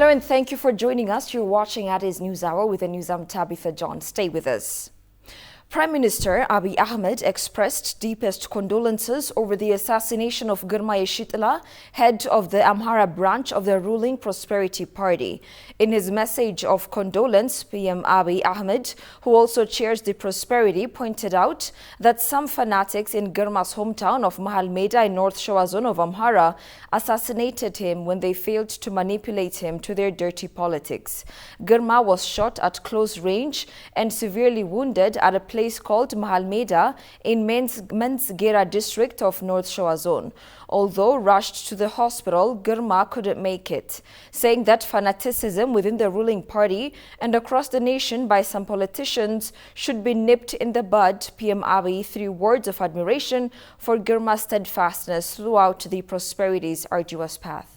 Hello and thank you for joining us. You're watching Addis News Hour with the news. I'm Tabitha John. Stay with us. Prime Minister Abiy Ahmed expressed deepest condolences over the assassination of Girma Yeshitla, head of the Amhara branch of the ruling Prosperity Party. In his message of condolence, PM Abiy Ahmed, who also chairs the Prosperity, pointed out that some fanatics in Girma's hometown of Mahal Meda in North Shoa zone of Amhara assassinated him when they failed to manipulate him to their dirty politics. Girma was shot at close range and severely wounded at a place called Mahal Meda in Mensgera district of North Shoa zone. Although rushed to the hospital, Girma couldn't make it, saying that fanaticism within the ruling party and across the nation by some politicians should be nipped in the bud. PM Abiy threw words of admiration for Girma's steadfastness throughout the Prosperity's arduous path.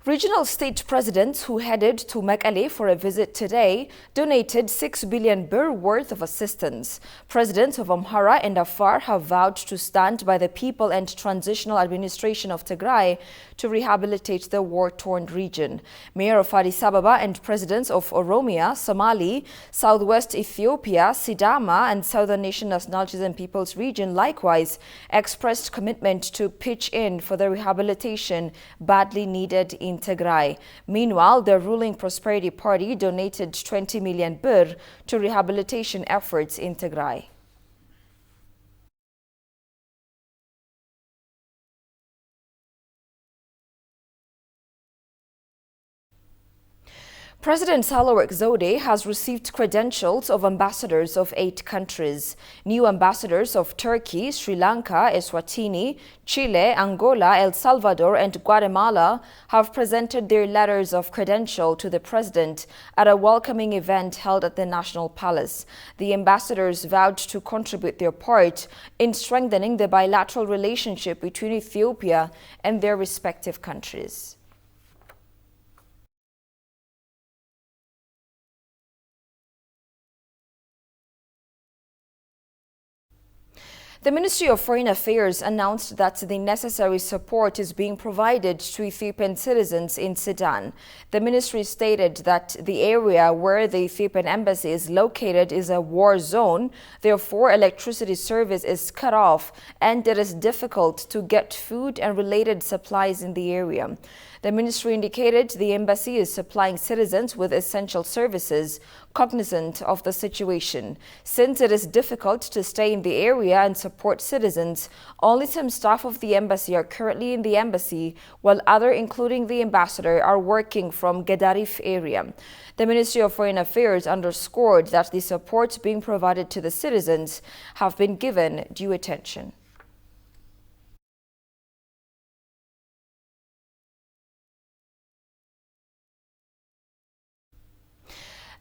Regional state presidents who headed to Mekelle for a visit today donated 6 billion birr worth of assistance. Presidents of Amhara and Afar have vowed to stand by the people and transitional administration of Tigray to rehabilitate the war-torn region. Mayor of Addis Ababa and presidents of Oromia, Somali, Southwest Ethiopia, Sidama and Southern Nation Nationalities and Peoples region likewise expressed commitment to pitch in for the rehabilitation badly needed in Tigray. Meanwhile, the ruling Prosperity Party donated 20 million birr to rehabilitation efforts in Tigray. President Sahle-Work Zewde has received credentials of ambassadors of 8 countries. New ambassadors of Turkey, Sri Lanka, Eswatini, Chile, Angola, El Salvador and Guatemala have presented their letters of credential to the president at a welcoming event held at the National Palace. The ambassadors vowed to contribute their part in strengthening the bilateral relationship between Ethiopia and their respective countries. The Ministry of Foreign Affairs announced that the necessary support is being provided to Ethiopian citizens in Sudan. The ministry stated that the area where the Ethiopian embassy is located is a war zone. Therefore, electricity service is cut off and it is difficult to get food and related supplies in the area. The ministry indicated the embassy is supplying citizens with essential services, cognizant of the situation. Since it is difficult to stay in the area and support citizens, only some staff of the embassy are currently in the embassy, while others, including the ambassador, are working from Gedarif area. The Ministry of Foreign Affairs underscored that the support being provided to the citizens have been given due attention.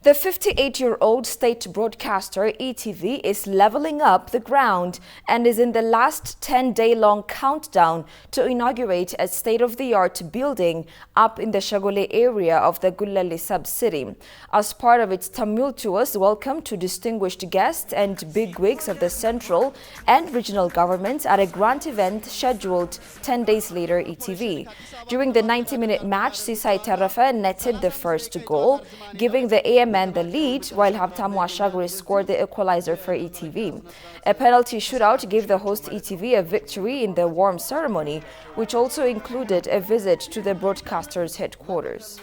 The 58-year-old state broadcaster ETV is leveling up the ground and is in the last 10-day-long countdown to inaugurate a state-of-the-art building up in the Shagole area of the Gulali sub-city. As part of its tumultuous welcome to distinguished guests and bigwigs of the central and regional governments at a grand event scheduled 10 days later, ETV. During the 90-minute match, Sisai Tarafa netted the first goal, giving the AMN the lead, while Habtamu Ashagri scored the equalizer for ETV. A penalty shootout gave the host ETV a victory in the warm ceremony, which also included a visit to the broadcaster's headquarters.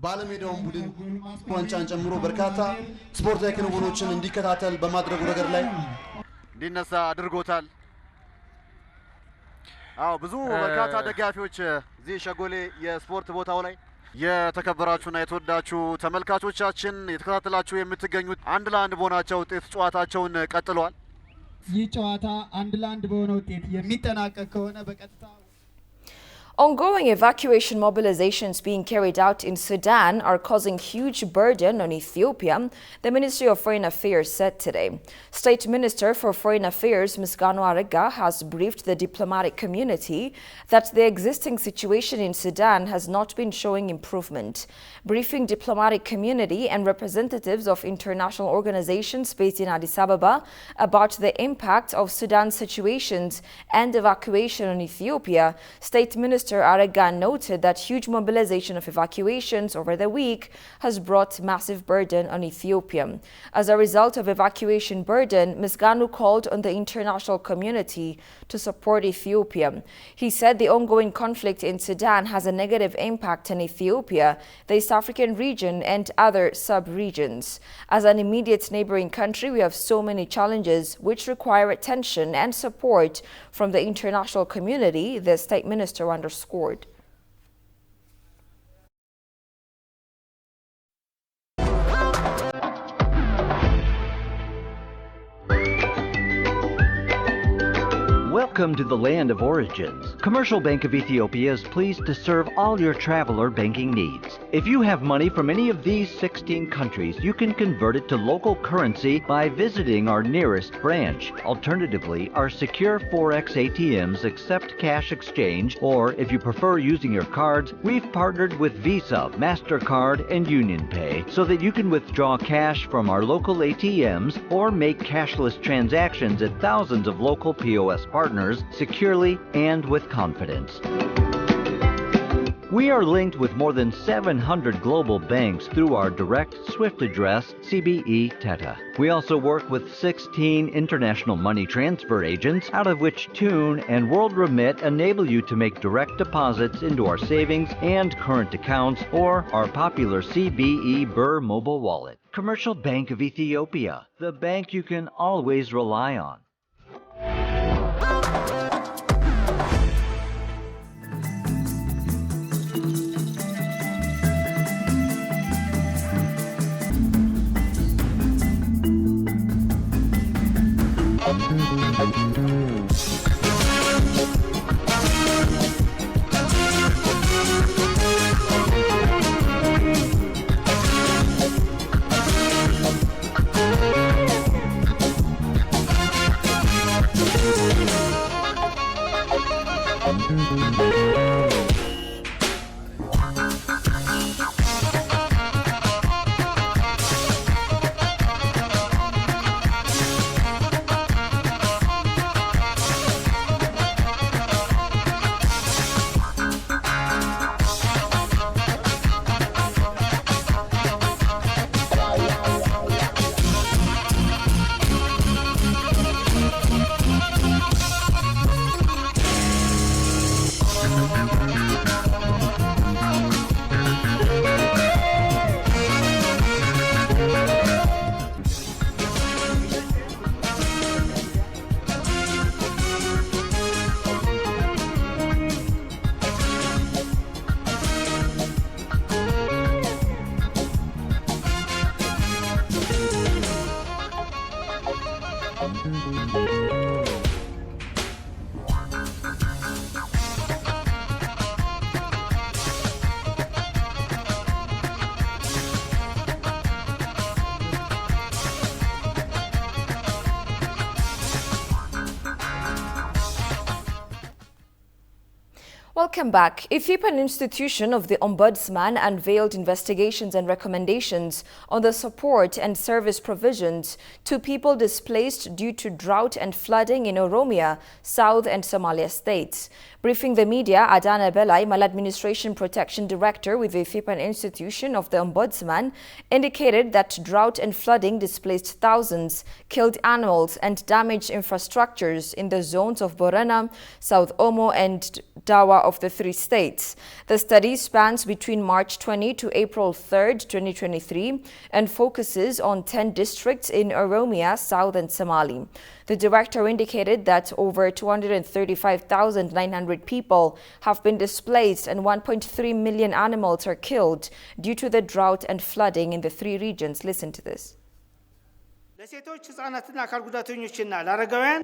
ባለሜዳውን ቡድን ዋንጫን ጨምሮ በርካታ ስፖርታዊ ክንውኖችን እንዲከታተል በማድረጉ ነገር ላይ እንዲነሳ አድርጎታል። ብዙ በርካታ ደጋፊዎች እዚህ ሸጎሌ የስፖርት ቦታው ላይ የተከበራችሁና የተወዳችሁ ተመልካቾቻችን የተከታተላችሁ የምትገኙት አንድ ለአንድ በሆናቸው ውጤት ጨዋታቸውን ቀጥለዋል። ይህ ጨዋታ አንድ ለአንድ በሆነ ውጤት የሚጠናቀቅ ከሆነ በቀጥታ Ongoing evacuation mobilizations being carried out in Sudan are causing huge burden on Ethiopia, the Ministry of Foreign Affairs said today. State Minister for Foreign Affairs Misganu Arega has briefed the diplomatic community that the existing situation in Sudan has not been showing improvement. Briefing diplomatic community and representatives of international organizations based in Addis Ababa about the impact of Sudan's situations and evacuation on Ethiopia, State Minister Arega noted that huge mobilization of evacuations over the week has brought massive burden on Ethiopia. As a result of evacuation burden, Misganu called on the international community to support Ethiopia. He said the ongoing conflict in Sudan has a negative impact on Ethiopia, the East African region, and other sub-regions. As an immediate neighboring country, we have so many challenges which require attention and support from the international community, the State Minister underscored. Welcome to the land of origins. Commercial Bank of Ethiopia is pleased to serve all your travel or banking needs. If you have money from any of these 16 countries, you can convert it to local currency by visiting our nearest branch. Alternatively, our secure Forex ATMs accept cash exchange, or if you prefer using your cards, we've partnered with Visa, MasterCard, and UnionPay so that you can withdraw cash from our local ATMs or make cashless transactions at thousands of local POS partners securely and with confidence. We are linked with more than 700 global banks through our direct SWIFT address, CBE Teta. We also work with 16 international money transfer agents, out of which Tune and World Remit enable you to make direct deposits into our savings and current accounts or our popular CBE Burr mobile wallet. Commercial Bank of Ethiopia, the bank you can always rely on. Welcome back. Ethiopian institution of the Ombudsman unveiled investigations and recommendations on the support and service provisions to people displaced due to drought and flooding in Oromia, South and Somalia states. Briefing the media, Adana Belai, Maladministration Protection Director with the Ethiopian Institution of the Ombudsman, indicated that drought and flooding displaced thousands, killed animals and damaged infrastructures in the zones of Borana, South Omo and Dawa of the three states. The study spans between March 20 to April 3, 2023 and focuses on 10 districts in Oromia, South and Somali. The director indicated that over 235,900 people have been displaced and 1.3 million animals are killed due to the drought and flooding in the three regions. Listen to this.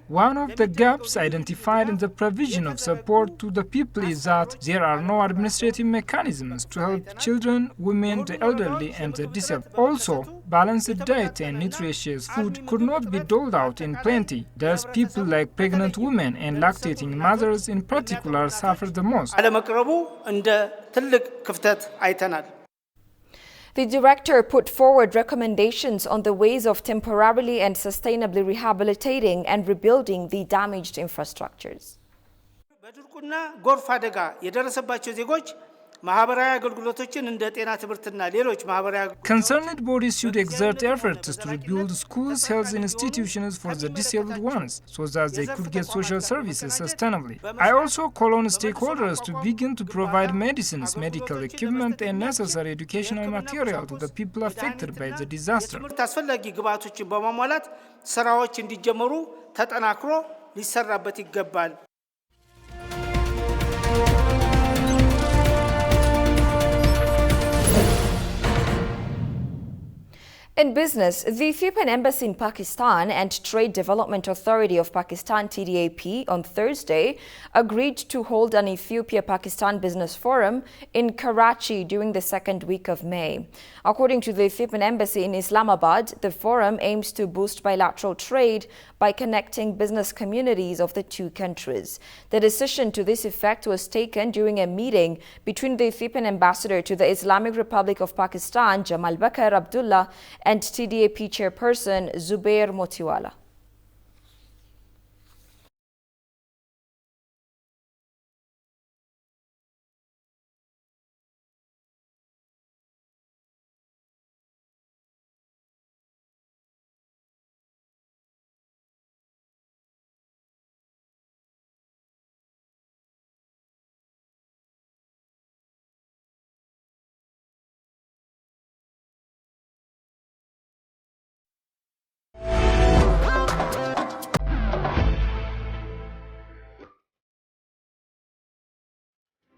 One of the gaps identified in the provision of support to the people is that there are no administrative mechanisms to help children, women, the elderly, and the disabled. Also, balanced diet and nutritious food could not be doled out in plenty. Thus, people like pregnant women and lactating mothers in particular suffer the most. The director put forward recommendations on the ways of temporarily and sustainably rehabilitating and rebuilding the damaged infrastructures. Concerned bodies should exert efforts to rebuild schools, health institutions for the disabled ones, so that they could get social services sustainably. I also call on stakeholders to begin to provide medicines, medical equipment, and necessary educational material to the people affected by the disaster. In business, the Ethiopian Embassy in Pakistan and Trade Development Authority of Pakistan (TDAP) on Thursday agreed to hold an Ethiopia-Pakistan Business Forum in Karachi during the second week of May. According to the Ethiopian Embassy in Islamabad, the forum aims to boost bilateral trade by connecting business communities of the two countries. The decision to this effect was taken during a meeting between the Ethiopian ambassador to the Islamic Republic of Pakistan, Jamal Bakar Abdullah, and TDAP chairperson Zubair Motiwala.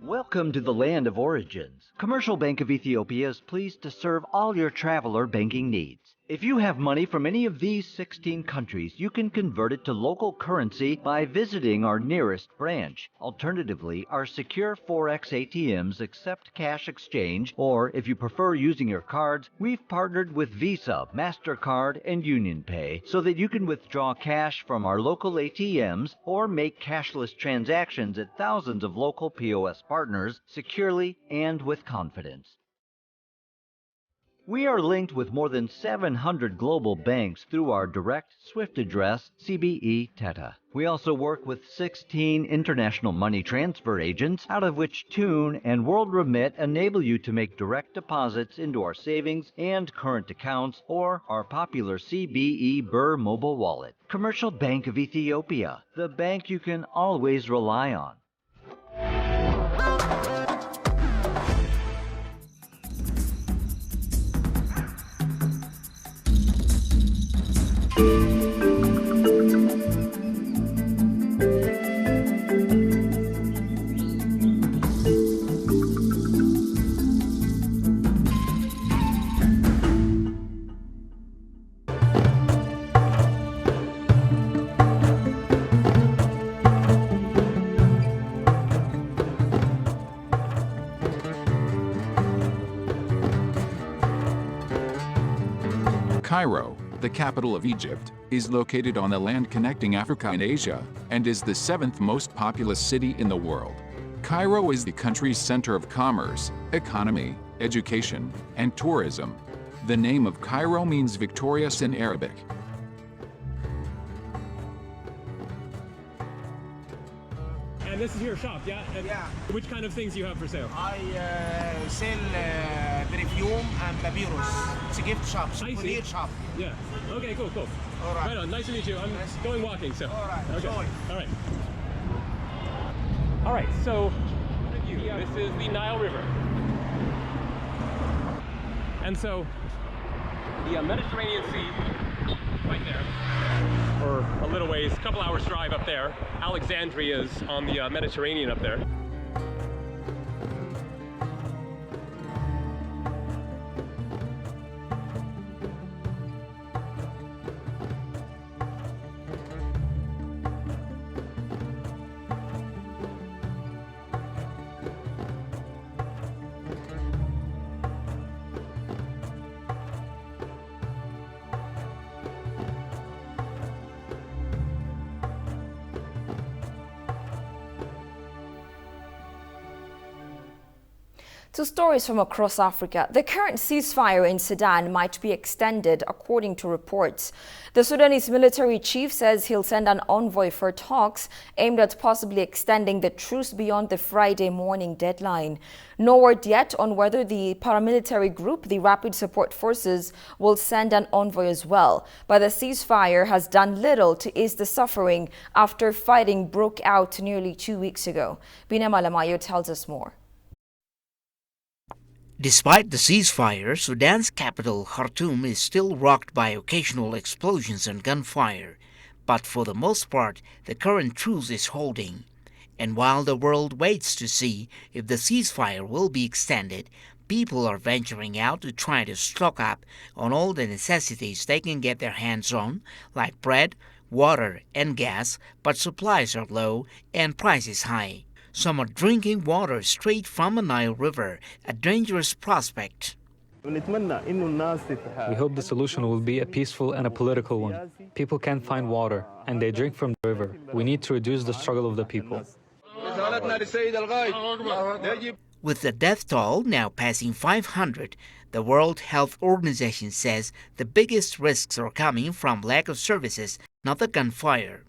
Welcome to the land of origins. Commercial Bank of Ethiopia is pleased to serve all your traveler banking needs. If you have money from any of these 16 countries, you can convert it to local currency by visiting our nearest branch. Alternatively, our secure Forex ATMs accept cash exchange, or if you prefer using your cards, we've partnered with Visa, MasterCard, and UnionPay so that you can withdraw cash from our local ATMs or make cashless transactions at thousands of local POS partners securely and with confidence. We are linked with more than 700 global banks through our direct SWIFT address, CBE Teta. We also work with 16 international money transfer agents, out of which Tune and World Remit enable you to make direct deposits into our savings and current accounts or our popular CBE Burr mobile wallet. Commercial Bank of Ethiopia, the bank you can always rely on. Cairo, the capital of Egypt, is located on the land connecting Africa and Asia and is the 7th most populous city in the world. Cairo is the country's center of commerce, economy, education, and tourism. The name of Cairo means victorious in Arabic. And this is your shop, yeah? And yeah. Which kind of things do you have for sale? I sell perfume and papyrus. It's a gift shop, souvenir shop. Yeah. Okay, cool. All right. Right on. Nice to meet you. I'm going walking, so. All right. Okay. Enjoy. All right. All right. So, this is the Nile River, and so the Mediterranean Sea, right there, or a little ways, a couple hours drive up there. Alexandria is on the Mediterranean up there. To stories from across Africa, the current ceasefire in Sudan might be extended, according to reports. The Sudanese military chief says he'll send an envoy for talks aimed at possibly extending the truce beyond the Friday morning deadline. No word yet on whether the paramilitary group, the Rapid Support Forces, will send an envoy as well. But the ceasefire has done little to ease the suffering after fighting broke out nearly 2 weeks ago. Bina Malamayo tells us more. Despite the ceasefire, Sudan's capital, Khartoum, is still rocked by occasional explosions and gunfire. But for the most part, the current truce is holding. And while the world waits to see if the ceasefire will be extended, people are venturing out to try to stock up on all the necessities they can get their hands on, like bread, water, and gas, but supplies are low and prices high. Some are drinking water straight from a Nile River, a dangerous prospect. We hope the solution will be a peaceful and a political one. People can't find water, and they drink from the river. We need to reduce the struggle of the people. With the death toll now passing 500, the World Health Organization says the biggest risks are coming from lack of services, not the gunfire.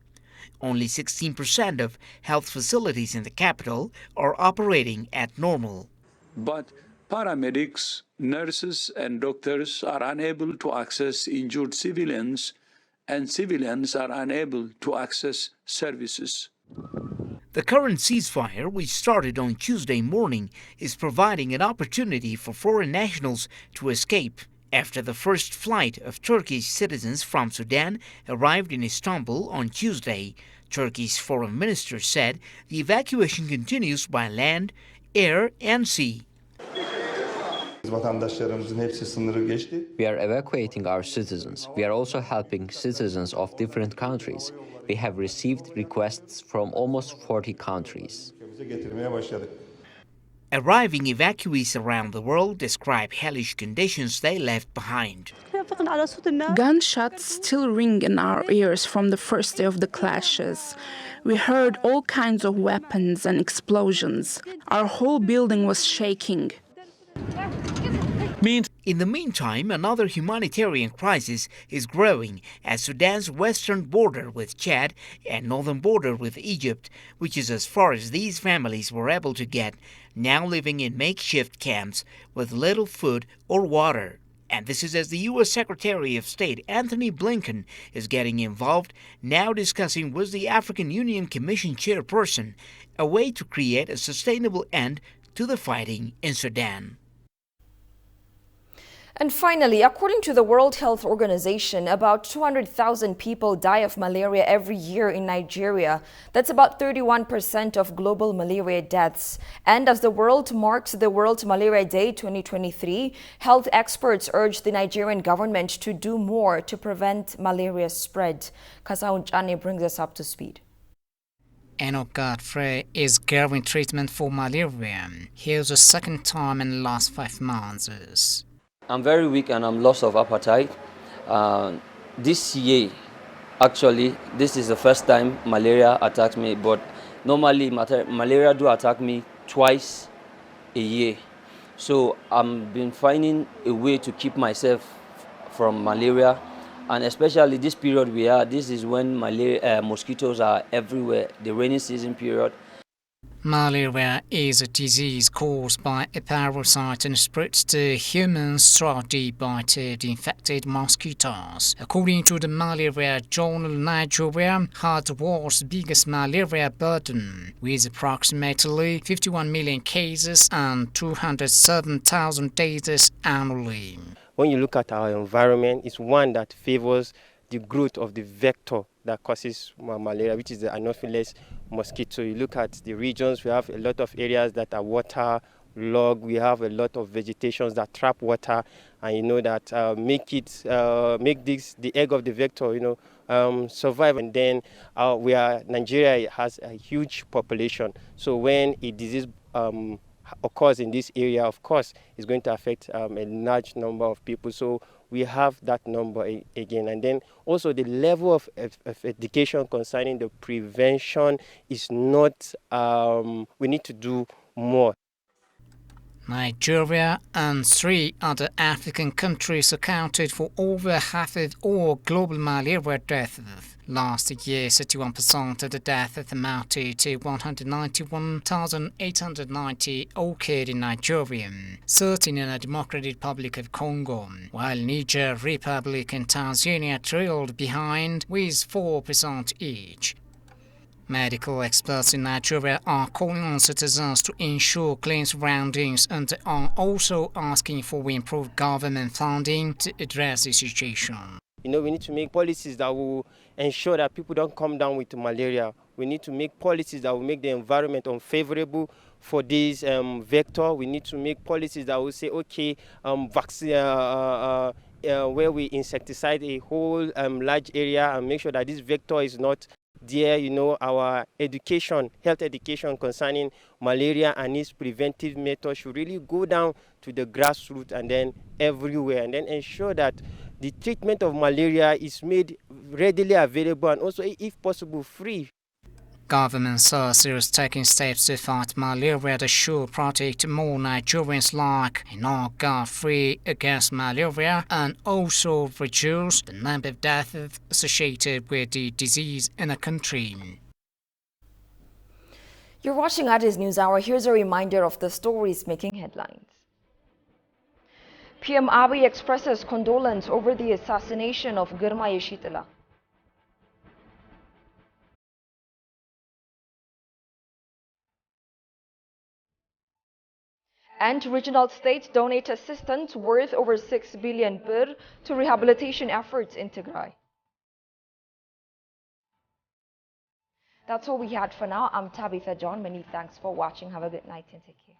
Only 16% of health facilities in the capital are operating at normal. But paramedics, nurses, and doctors are unable to access injured civilians, and civilians are unable to access services. The current ceasefire, which started on Tuesday morning, is providing an opportunity for foreign nationals to escape. After the first flight of Turkish citizens from Sudan arrived in Istanbul on Tuesday, Turkey's foreign minister said the evacuation continues by land, air, and sea. We are evacuating our citizens. We are also helping citizens of different countries. We have received requests from almost 40 countries. Arriving evacuees around the world describe hellish conditions they left behind. Gunshots still ring in our ears from the first day of the clashes. We heard all kinds of weapons and explosions. Our whole building was shaking. In the meantime, another humanitarian crisis is growing at Sudan's western border with Chad and northern border with Egypt, which is as far as these families were able to get, now living in makeshift camps with little food or water. And this is as the U.S. Secretary of State Anthony Blinken is getting involved, now discussing with the African Union Commission chairperson a way to create a sustainable end to the fighting in Sudan. And finally, according to the World Health Organization, about 200,000 people die of malaria every year in Nigeria. That's about 31% of global malaria deaths. And as the world marks the World Malaria Day 2023, health experts urge the Nigerian government to do more to prevent malaria spread. Kasaun Chane brings us up to speed. Enoch Godfrey is giving treatment for malaria. Here's the second time in the last 5 months. I'm very weak and I'm lost of appetite. This year, actually, this is the first time malaria attacked me, but normally malaria do attack me twice a year. So I've been finding a way to keep myself from malaria, and especially this period we are, this is when mosquitoes are everywhere, the rainy season period. Malaria is a disease caused by a parasite and spreads to humans through bite infected mosquitoes. According to the Malaria Journal, Nigeria had the world's biggest malaria burden, with approximately 51 million cases and 207,000 deaths annually. When you look at our environment, it's one that favors the growth of the vector that causes malaria, which is the Anopheles mosquito. You look at the regions, we have a lot of areas that are waterlogged. We have a lot of vegetations that trap water, and you know that make the egg of the vector, survive. And then Nigeria has a huge population, so when a disease occurs in this area, of course, it's going to affect a large number of people. So we have that number again. And then also the level of education concerning the prevention is not, we need to do more. Nigeria and 3 other African countries accounted for over half of all global malaria deaths. Last year, 31% of the deaths amounted to 191,890 occurred in Nigeria, 13 in the Democratic Republic of Congo, while Niger, Republic and Tanzania trailed behind with 4% each. Medical experts in Nigeria are calling on citizens to ensure clean surroundings and are also asking for improved government funding to address the situation. We need to make policies that will ensure that people don't come down with malaria. We need to make policies that will make the environment unfavorable for this vector. We need to make policies that will say, okay, vaccine, where we insecticide a whole large area and make sure that this vector is not there. Our education, health education concerning malaria and its preventive methods should really go down to the grassroots and then everywhere, and then ensure that the treatment of malaria is made readily available and also, if possible, free. Governments are seriously taking steps to fight malaria that should protect more Nigerians like are free against malaria and also reduce the number of deaths associated with the disease in the country. You're watching Addis News Hour. Here's a reminder of the stories making headlines. PM Abiy expresses condolence over the assassination of Girma Yeshitala. And regional states donate assistance worth over 6 billion birr to rehabilitation efforts in Tigray. That's all we had for now. I'm Tabitha John. Many thanks for watching. Have a good night and take care.